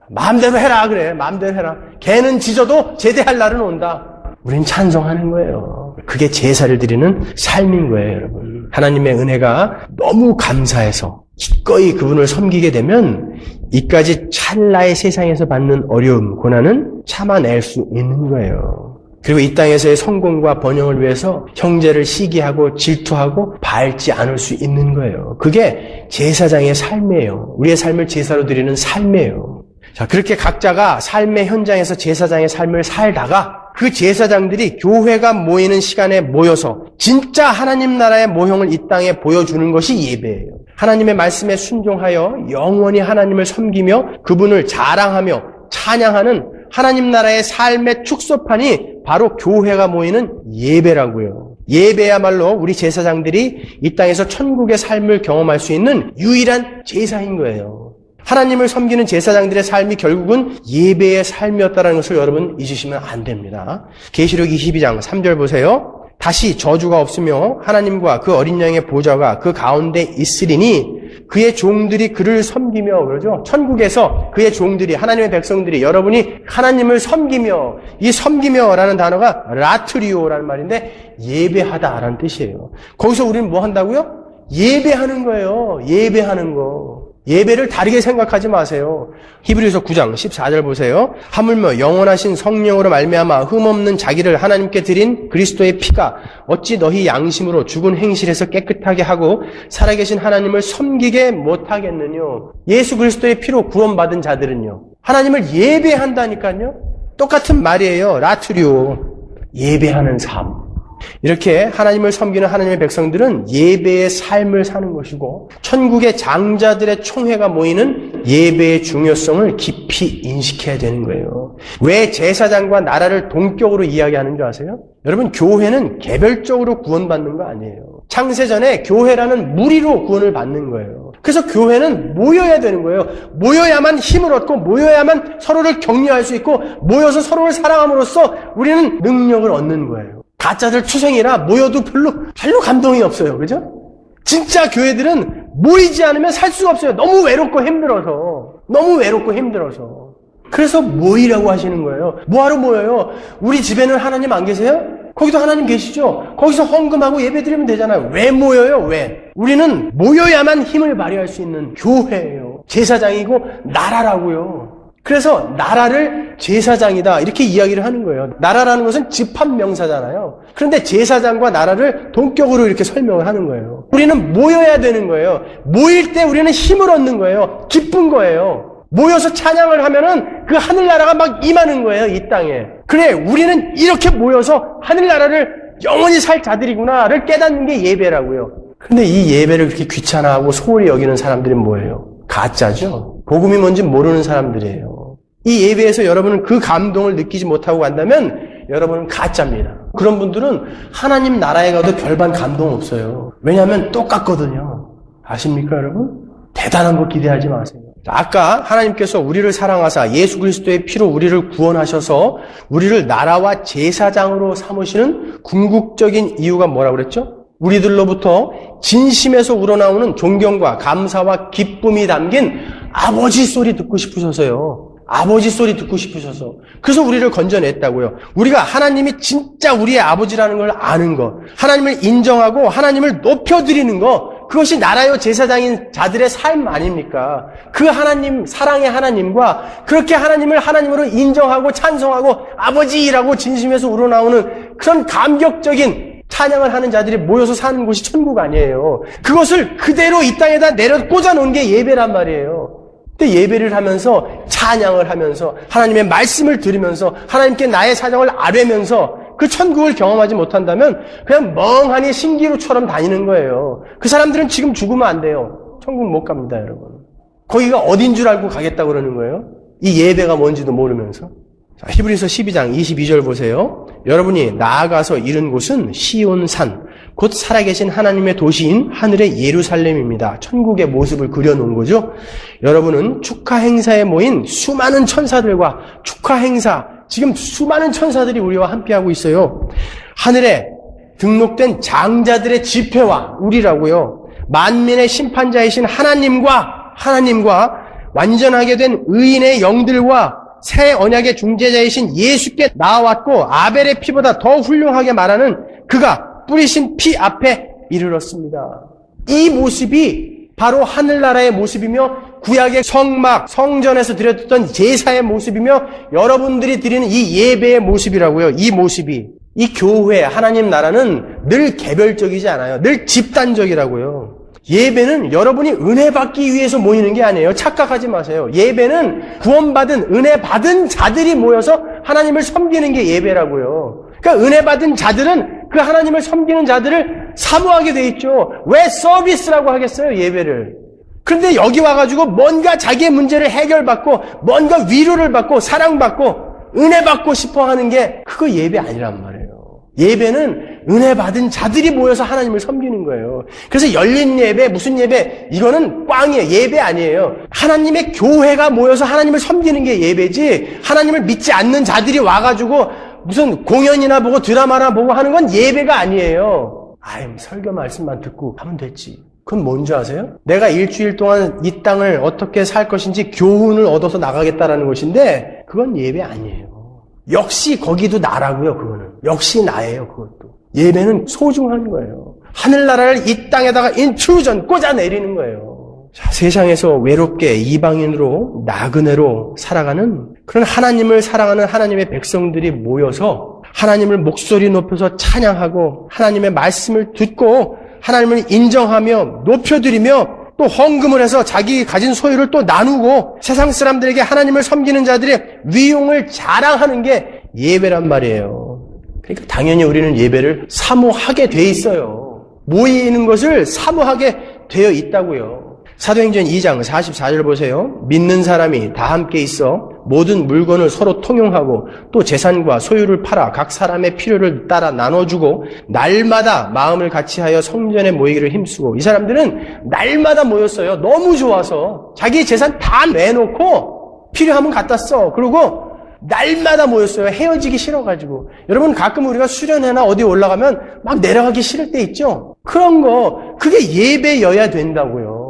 마음대로 해라 그래. 마음대로 해라. 개는 짖어도 제대할 날은 온다. 우린 찬송하는 거예요. 그게 제사를 드리는 삶인 거예요, 여러분. 하나님의 은혜가 너무 감사해서 기꺼이 그분을 섬기게 되면 이까지 찰나의 세상에서 받는 어려움, 고난은 참아낼 수 있는 거예요. 그리고 이 땅에서의 성공과 번영을 위해서 형제를 시기하고 질투하고 밟지 않을 수 있는 거예요. 그게 제사장의 삶이에요. 우리의 삶을 제사로 드리는 삶이에요. 자, 그렇게 각자가 삶의 현장에서 제사장의 삶을 살다가 그 제사장들이 교회가 모이는 시간에 모여서 진짜 하나님 나라의 모형을 이 땅에 보여주는 것이 예배예요. 하나님의 말씀에 순종하여 영원히 하나님을 섬기며 그분을 자랑하며 찬양하는 하나님 나라의 삶의 축소판이 바로 교회가 모이는 예배라고요. 예배야말로 우리 제사장들이 이 땅에서 천국의 삶을 경험할 수 있는 유일한 제사인 거예요. 하나님을 섬기는 제사장들의 삶이 결국은 예배의 삶이었다는 것을 여러분 잊으시면 안 됩니다. 계시록 22장 3절 보세요. 다시 저주가 없으며 하나님과 그 어린 양의 보좌가 그 가운데 있으리니 그의 종들이 그를 섬기며, 그러죠? 천국에서 그의 종들이, 하나님의 백성들이, 여러분이 하나님을 섬기며, 이 섬기며라는 단어가 라트리오라는 말인데 예배하다라는 뜻이에요. 거기서 우리는 뭐 한다고요? 예배하는 거예요. 예배하는 거. 예배를 다르게 생각하지 마세요. 히브리서 9장 14절 보세요. 하물며 영원하신 성령으로 말미암아 흠없는 자기를 하나님께 드린 그리스도의 피가 어찌 너희 양심으로 죽은 행실에서 깨끗하게 하고 살아계신 하나님을 섬기게 못하겠느뇨. 예수 그리스도의 피로 구원받은 자들은요, 하나님을 예배한다니까요. 똑같은 말이에요. 라트리오. 예배하는 삶. 이렇게 하나님을 섬기는 하나님의 백성들은 예배의 삶을 사는 것이고, 천국의 장자들의 총회가 모이는 예배의 중요성을 깊이 인식해야 되는 거예요. 왜 제사장과 나라를 동격으로 이야기하는 줄 아세요? 여러분, 교회는 개별적으로 구원받는 거 아니에요. 창세전에 교회라는 무리로 구원을 받는 거예요. 그래서 교회는 모여야 되는 거예요. 모여야만 힘을 얻고, 모여야만 서로를 격려할 수 있고, 모여서 서로를 사랑함으로써 우리는 능력을 얻는 거예요. 가짜들 투생이라 모여도 별로 감동이 없어요. 그죠? 진짜 교회들은 모이지 않으면 살 수가 없어요. 너무 외롭고 힘들어서. 그래서 모이라고 하시는 거예요. 뭐하러 모여요? 우리 집에는 하나님 안 계세요? 거기도 하나님 계시죠? 거기서 헌금하고 예배드리면 되잖아요. 왜 모여요? 왜? 우리는 모여야만 힘을 발휘할 수 있는 교회예요. 제사장이고 나라라고요. 그래서 나라를 제사장이다 이렇게 이야기를 하는 거예요. 나라라는 것은 집합명사잖아요. 그런데 제사장과 나라를 동격으로 이렇게 설명을 하는 거예요. 우리는 모여야 되는 거예요. 모일 때 우리는 힘을 얻는 거예요. 기쁜 거예요. 모여서 찬양을 하면은 그 하늘나라가 막 임하는 거예요, 이 땅에. 그래, 우리는 이렇게 모여서 하늘나라를 영원히 살 자들이구나를 깨닫는 게 예배라고요. 그런데 이 예배를 그렇게 귀찮아하고 소홀히 여기는 사람들이 뭐예요? 가짜죠. 복음이 뭔지 모르는 사람들이에요. 이 예배에서 여러분은 그 감동을 느끼지 못하고 간다면 여러분은 가짜입니다. 그런 분들은 하나님 나라에 가도 별반 감동 없어요. 왜냐하면 똑같거든요. 아십니까, 여러분? 대단한 거 기대하지 마세요. 아까 하나님께서 우리를 사랑하사 예수 그리스도의 피로 우리를 구원하셔서 우리를 나라와 제사장으로 삼으시는 궁극적인 이유가 뭐라고 그랬죠? 우리들로부터 진심에서 우러나오는 존경과 감사와 기쁨이 담긴 아버지 소리 듣고 싶으셔서요. 아버지 소리 듣고 싶으셔서. 그래서 우리를 건져냈다고요. 우리가 하나님이 진짜 우리의 아버지라는 걸 아는 것, 하나님을 인정하고 하나님을 높여드리는 것, 그것이 나라요 제사장인 자들의 삶 아닙니까? 그 하나님, 사랑의 하나님과 그렇게 하나님을 하나님으로 인정하고 찬송하고 아버지라고 진심에서 우러나오는 그런 감격적인 찬양을 하는 자들이 모여서 사는 곳이 천국 아니에요. 그것을 그대로 이 땅에다 내려 꽂아놓은 게 예배란 말이에요. 근데 예배를 하면서, 찬양을 하면서, 하나님의 말씀을 들으면서, 하나님께 나의 사정을 아뢰면서 그 천국을 경험하지 못한다면 그냥 멍하니 신기루처럼 다니는 거예요. 그 사람들은 지금 죽으면 안 돼요. 천국 못 갑니다, 여러분. 거기가 어딘 줄 알고 가겠다고 그러는 거예요? 이 예배가 뭔지도 모르면서. 자, 히브리서 12장 22절 보세요. 여러분이 나아가서 이른 곳은 시온산, 곧 살아계신 하나님의 도시인 하늘의 예루살렘입니다. 천국의 모습을 그려놓은 거죠. 여러분은 축하 행사에 모인 수많은 천사들과 축하 행사, 지금 수많은 천사들이 우리와 함께하고 있어요. 하늘에 등록된 장자들의 집회와 우리라고요. 만민의 심판자이신 하나님과 완전하게 된 의인의 영들과 새 언약의 중재자이신 예수께 나아왔고 아벨의 피보다 더 훌륭하게 말하는 그가 뿌리신 피 앞에 이르렀습니다. 이 모습이 바로 하늘나라의 모습이며 구약의 성막, 성전에서 드렸던 제사의 모습이며 여러분들이 드리는 이 예배의 모습이라고요. 이 모습이. 이 교회, 하나님 나라는 늘 개별적이지 않아요. 늘 집단적이라고요. 예배는 여러분이 은혜 받기 위해서 모이는 게 아니에요. 착각하지 마세요. 예배는 구원받은, 은혜 받은 자들이 모여서 하나님을 섬기는 게 예배라고요. 그러니까 은혜 받은 자들은 그 하나님을 섬기는 자들을 사모하게 돼 있죠. 왜 서비스라고 하겠어요, 예배를. 그런데 여기 와가지고 뭔가 자기의 문제를 해결받고 뭔가 위로를 받고 사랑받고 은혜 받고 싶어 하는 게 그거 예배 아니란 말이에요. 예배는 은혜 받은 자들이 모여서 하나님을 섬기는 거예요. 그래서 열린 예배, 무슨 예배, 이거는 꽝이에요. 예배 아니에요. 하나님의 교회가 모여서 하나님을 섬기는 게 예배지, 하나님을 믿지 않는 자들이 와가지고 무슨 공연이나 보고 드라마나 보고 하는 건 예배가 아니에요. 설교 말씀만 듣고 하면 됐지. 그건 뭔지 아세요? 내가 일주일 동안 이 땅을 어떻게 살 것인지 교훈을 얻어서 나가겠다라는 것인데 그건 예배 아니에요. 역시 거기도 나라고요, 그거는. 역시 나예요, 그것도. 예배는 소중한 거예요. 하늘나라를 이 땅에다가 인트루전 꽂아내리는 거예요. 세상에서 외롭게 이방인으로 나그네로 살아가는 그런 하나님을 사랑하는 하나님의 백성들이 모여서 하나님을 목소리 높여서 찬양하고 하나님의 말씀을 듣고 하나님을 인정하며 높여드리며 또 헌금을 해서 자기 가진 소유를 또 나누고 세상 사람들에게 하나님을 섬기는 자들의 위용을 자랑하는 게 예배란 말이에요. 그러니까 당연히 우리는 예배를 사모하게 돼 있어요. 모이는 것을 사모하게 되어 있다고요. 사도행전 2장 44절 보세요. 믿는 사람이 다 함께 있어 모든 물건을 서로 통용하고 또 재산과 소유를 팔아 각 사람의 필요를 따라 나눠주고 날마다 마음을 같이하여 성전에 모이기를 힘쓰고, 이 사람들은 날마다 모였어요. 너무 좋아서 자기 재산 다 내놓고 필요하면 갖다 써. 그리고 날마다 모였어요. 헤어지기 싫어가지고. 여러분 가끔 우리가 수련회나 어디 올라가면 막 내려가기 싫을 때 있죠. 그런 거 그게 예배여야 된다고요.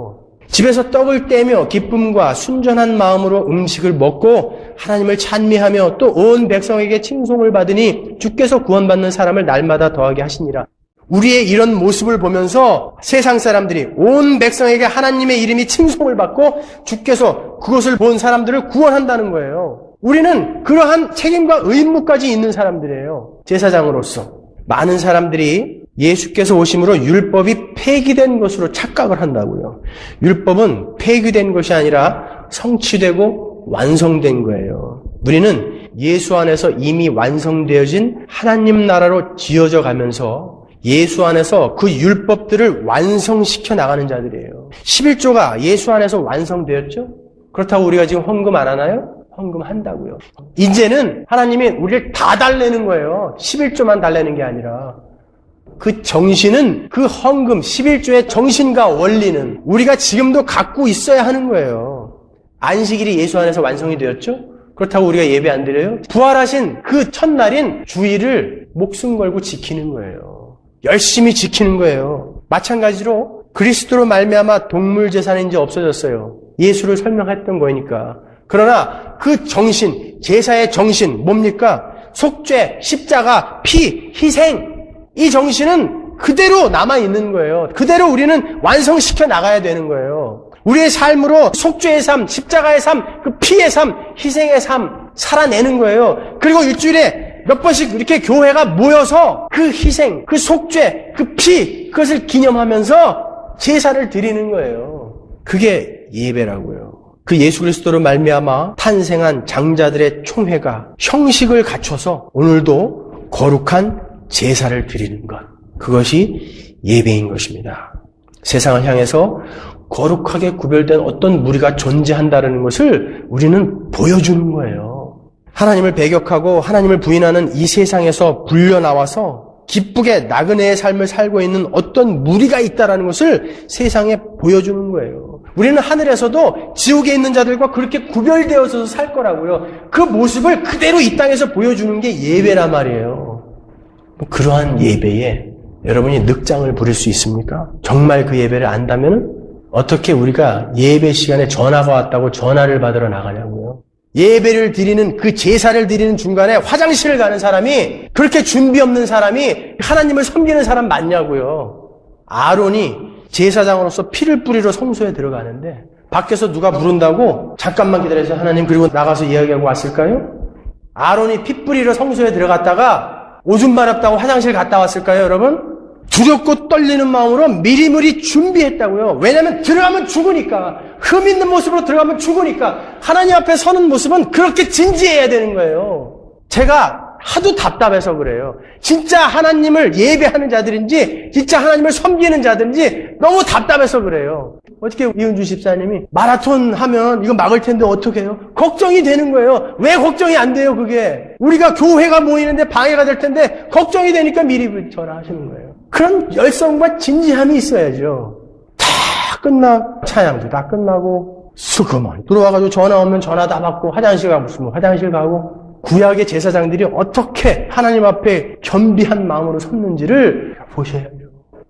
집에서 떡을 떼며 기쁨과 순전한 마음으로 음식을 먹고 하나님을 찬미하며 또 온 백성에게 칭송을 받으니 주께서 구원받는 사람을 날마다 더하게 하시니라. 우리의 이런 모습을 보면서 세상 사람들이 온 백성에게 하나님의 이름이 칭송을 받고 주께서 그것을 본 사람들을 구원한다는 거예요. 우리는 그러한 책임과 의무까지 있는 사람들이에요. 제사장으로서. 많은 사람들이 예수께서 오심으로 율법이 폐기된 것으로 착각을 한다고요. 율법은 폐기된 것이 아니라 성취되고 완성된 거예요. 우리는 예수 안에서 이미 완성되어진 하나님 나라로 지어져 가면서 예수 안에서 그 율법들을 완성시켜 나가는 자들이에요. 11조가 예수 안에서 완성되었죠? 그렇다고 우리가 지금 헌금 안 하나요? 헌금한다고요. 이제는 하나님이 우리를 다 달래는 거예요. 11조만 달래는 게 아니라. 그 정신은, 그 헌금 11조의 정신과 원리는 우리가 지금도 갖고 있어야 하는 거예요. 안식일이 예수 안에서 완성이 되었죠? 그렇다고 우리가 예배 안 드려요? 부활하신 그 첫날인 주일을 목숨 걸고 지키는 거예요. 열심히 지키는 거예요. 마찬가지로 그리스도로 말미암아 동물 재산이 이제 없어졌어요. 예수를 설명했던 거니까. 그러나 그 정신, 제사의 정신 뭡니까? 속죄, 십자가, 피, 희생, 이 정신은 그대로 남아있는 거예요. 그대로 우리는 완성시켜 나가야 되는 거예요. 우리의 삶으로 속죄의 삶, 십자가의 삶, 그 피의 삶, 희생의 삶 살아내는 거예요. 그리고 일주일에 몇 번씩 이렇게 교회가 모여서 그 희생, 그 속죄, 그 피, 그것을 기념하면서 제사를 드리는 거예요. 그게 예배라고요. 그 예수 그리스도로 말미암아 탄생한 장자들의 총회가 형식을 갖춰서 오늘도 거룩한 제사를 드리는 것, 그것이 예배인 것입니다. 세상을 향해서 거룩하게 구별된 어떤 무리가 존재한다는 것을 우리는 보여주는 거예요. 하나님을 배격하고 하나님을 부인하는 이 세상에서 불려나와서 기쁘게 나그네의 삶을 살고 있는 어떤 무리가 있다는 것을 세상에 보여주는 거예요. 우리는 하늘에서도 지옥에 있는 자들과 그렇게 구별되어서 살 거라고요. 그 모습을 그대로 이 땅에서 보여주는 게 예배란 말이에요. 그러한 예배에 여러분이 늑장을 부릴 수 있습니까? 정말 그 예배를 안다면 어떻게 우리가 예배 시간에 전화가 왔다고 전화를 받으러 나가냐고요. 예배를 드리는, 그 제사를 드리는 중간에 화장실을 가는 사람이, 그렇게 준비 없는 사람이 하나님을 섬기는 사람 맞냐고요. 아론이 제사장으로서 피를 뿌리러 성소에 들어가는데 밖에서 누가 부른다고 잠깐만 기다려서 하나님 그리고 나가서 이야기하고 왔을까요? 아론이 피 뿌리러 성소에 들어갔다가 오줌 마렵다고 화장실 갔다 왔을까요, 여러분? 두렵고 떨리는 마음으로 미리미리 준비했다고요. 왜냐하면 들어가면 죽으니까. 흠 있는 모습으로 들어가면 죽으니까. 하나님 앞에 서는 모습은 그렇게 진지해야 되는 거예요. 제가 하도 답답해서 그래요. 진짜 하나님을 예배하는 자들인지 진짜 하나님을 섬기는 자들인지 너무 답답해서 그래요. 어떻게 이은주 집사님이 마라톤 하면 이거 막을 텐데 어떻게 해요? 걱정이 되는 거예요. 왜 걱정이 안 돼요, 그게? 우리가 교회가 모이는데 방해가 될 텐데 걱정이 되니까 미리 전화하시는 거예요. 그런 열성과 진지함이 있어야죠. 다 찬양도 다 끝나고 수그만 들어와가지고 전화 오면 전화 다 받고 화장실 가고 싶으면 화장실 가고. 구약의 제사장들이 어떻게 하나님 앞에 겸비한 마음으로 섰는지를 보셔야죠.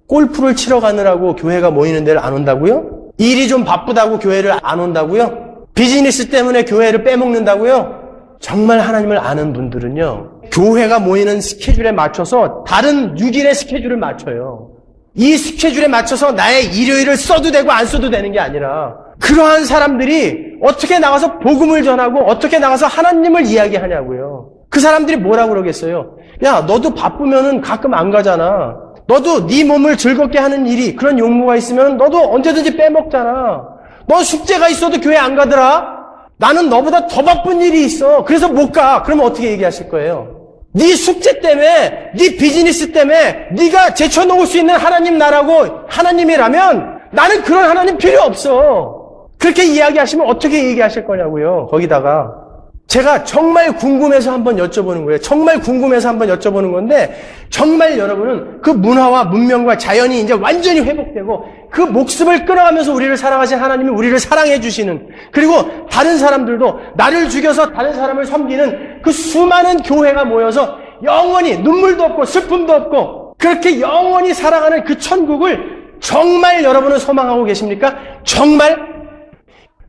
골프를 치러 가느라고 교회가 모이는 데를 안 온다고요? 일이 좀 바쁘다고 교회를 안 온다고요? 비즈니스 때문에 교회를 빼먹는다고요? 정말 하나님을 아는 분들은요, 교회가 모이는 스케줄에 맞춰서 다른 6일의 스케줄을 맞춰요. 이 스케줄에 맞춰서 나의 일요일을 써도 되고 안 써도 되는 게 아니라 그러한 사람들이 어떻게 나가서 복음을 전하고 어떻게 나가서 하나님을 이야기하냐고요. 그 사람들이 뭐라고 그러겠어요? 야, 너도 바쁘면은 가끔 안 가잖아. 너도 네 몸을 즐겁게 하는 일이 그런 용무가 있으면 너도 언제든지 빼먹잖아. 너 숙제가 있어도 교회 안 가더라? 나는 너보다 더 바쁜 일이 있어. 그래서 못 가. 그러면 어떻게 얘기하실 거예요? 네 숙제 때문에, 네 비즈니스 때문에 네가 제쳐놓을 수 있는 하나님 나라고 하나님이라면 나는 그런 하나님 필요 없어. 그렇게 이야기하시면 어떻게 얘기하실 거냐고요. 거기다가 제가 정말 궁금해서 한번 여쭤보는 거예요. 정말 궁금해서 한번 여쭤보는 건데 정말 여러분은 그 문화와 문명과 자연이 이제 완전히 회복되고 그 목숨을 끊어가면서 우리를 사랑하신 하나님이 우리를 사랑해 주시는, 그리고 다른 사람들도 나를 죽여서 다른 사람을 섬기는 그 수많은 교회가 모여서 영원히 눈물도 없고 슬픔도 없고 그렇게 영원히 사랑하는 그 천국을 정말 여러분은 소망하고 계십니까? 정말?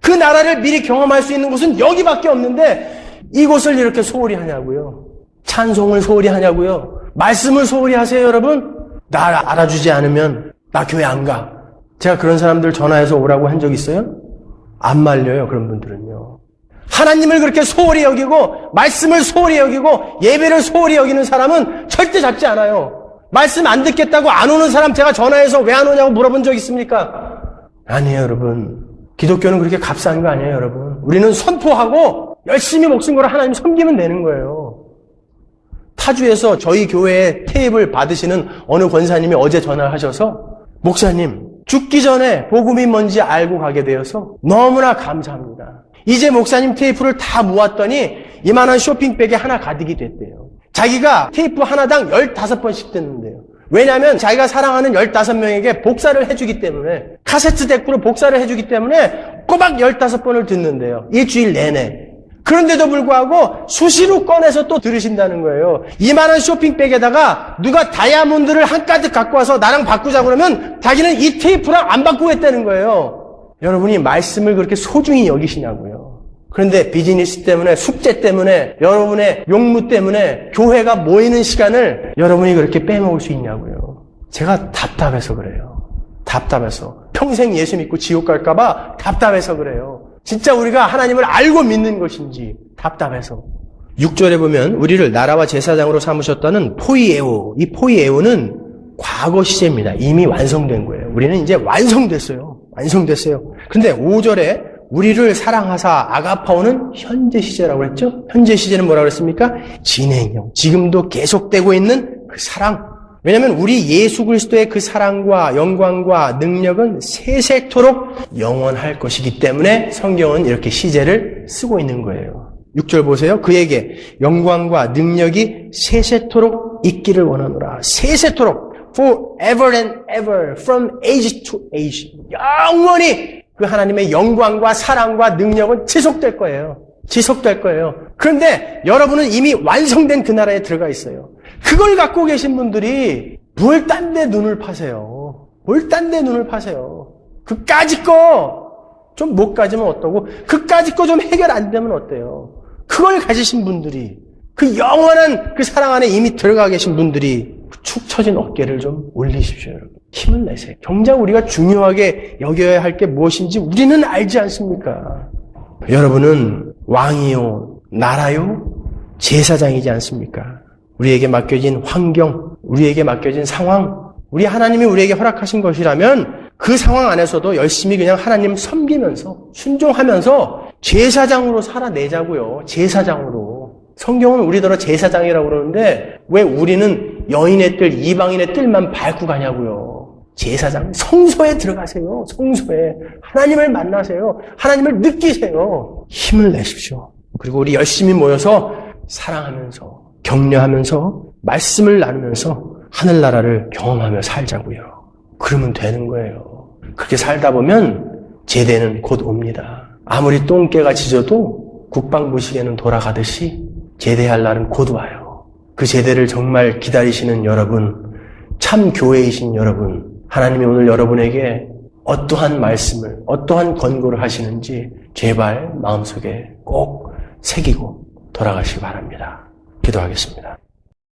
그 나라를 미리 경험할 수 있는 곳은 여기밖에 없는데 이곳을 이렇게 소홀히 하냐고요. 찬송을 소홀히 하냐고요. 말씀을 소홀히 하세요, 여러분. 나 알아주지 않으면 나 교회 안 가. 제가 그런 사람들 전화해서 오라고 한 적 있어요? 안 말려요, 그런 분들은요. 하나님을 그렇게 소홀히 여기고 말씀을 소홀히 여기고 예배를 소홀히 여기는 사람은 절대 잡지 않아요. 말씀 안 듣겠다고 안 오는 사람 제가 전화해서 왜 안 오냐고 물어본 적 있습니까? 아니에요, 여러분. 기독교는 그렇게 값싼 거 아니에요, 여러분. 우리는 선포하고 열심히 목숨 걸어 하나님 섬기면 되는 거예요. 타주에서 저희 교회에 테이블 받으시는 어느 권사님이 어제 전화를 하셔서 목사님, 죽기 전에 복음이 뭔지 알고 가게 되어서 너무나 감사합니다. 이제 목사님 테이프를 다 모았더니 이만한 쇼핑백에 하나 가득이 됐대요. 자기가 테이프 하나당 15번씩 듣는데요. 왜냐하면 자기가 사랑하는 15명에게 복사를 해주기 때문에, 카세트 덱으로 복사를 해주기 때문에 꼬박 15번을 듣는데요. 일주일 내내. 그런데도 불구하고 수시로 꺼내서 또 들으신다는 거예요. 이만한 쇼핑백에다가 누가 다이아몬드를 한가득 갖고 와서 나랑 바꾸자 그러면 자기는 이 테이프랑 안 바꾸겠다는 거예요. 여러분이 말씀을 그렇게 소중히 여기시냐고요. 그런데 비즈니스 때문에, 숙제 때문에, 여러분의 용무 때문에 교회가 모이는 시간을 여러분이 그렇게 빼먹을 수 있냐고요. 제가 답답해서 그래요. 답답해서. 평생 예수 믿고 지옥 갈까봐 답답해서 그래요. 진짜 우리가 하나님을 알고 믿는 것인지 답답해서. 6절에 보면 우리를 나라와 제사장으로 삼으셨다는 포이에오. 이 포이에오는 과거 시제입니다. 이미 완성된 거예요. 우리는 이제 완성됐어요. 그런데 5절에 우리를 사랑하사 아가파오는 현재 시제라고 했죠? 현재 시제는 뭐라고 그랬습니까? 진행형. 지금도 계속되고 있는 그 사랑. 왜냐하면 우리 예수 그리스도의 그 사랑과 영광과 능력은 세세토록 영원할 것이기 때문에 성경은 이렇게 시제를 쓰고 있는 거예요. 6절 보세요. 그에게 영광과 능력이 세세토록 있기를 원하노라. 세세토록. Forever and ever. From age to age. 영원히 그 하나님의 영광과 사랑과 능력은 지속될 거예요. 그런데 여러분은 이미 완성된 그 나라에 들어가 있어요. 그걸 갖고 계신 분들이 뭘 딴 데 눈을 파세요. 그까짓 거 좀 못 가지면 어떠고, 그까짓 거 좀 해결 안 되면 어때요? 그걸 가지신 분들이, 그 영원한 그 사랑 안에 이미 들어가 계신 분들이 축 처진 어깨를 좀 올리십시오, 여러분. 힘을 내세요. 정작 우리가 중요하게 여겨야 할 게 무엇인지 우리는 알지 않습니까? 여러분은 왕이요, 나라요, 제사장이지 않습니까? 우리에게 맡겨진 환경, 우리에게 맡겨진 상황, 우리 하나님이 우리에게 허락하신 것이라면 그 상황 안에서도 열심히 그냥 하나님 섬기면서 순종하면서 제사장으로 살아내자고요. 제사장으로. 성경은 우리더러 제사장이라고 그러는데 왜 우리는 여인의 뜰, 이방인의 뜰만 밟고 가냐고요. 제사장, 성소에 들어가세요. 성소에. 하나님을 만나세요. 하나님을 느끼세요. 힘을 내십시오. 그리고 우리 열심히 모여서 사랑하면서, 격려하면서, 말씀을 나누면서 하늘나라를 경험하며 살자고요. 그러면 되는 거예요. 그렇게 살다 보면 제대는 곧 옵니다. 아무리 똥개가 짖어도 국방부시계는 돌아가듯이 제대할 날은 곧 와요. 그 제대를 정말 기다리시는 여러분, 참 교회이신 여러분, 하나님이 오늘 여러분에게 어떠한 말씀을, 어떠한 권고를 하시는지 제발 마음속에 꼭 새기고 돌아가시기 바랍니다. 기도하겠습니다.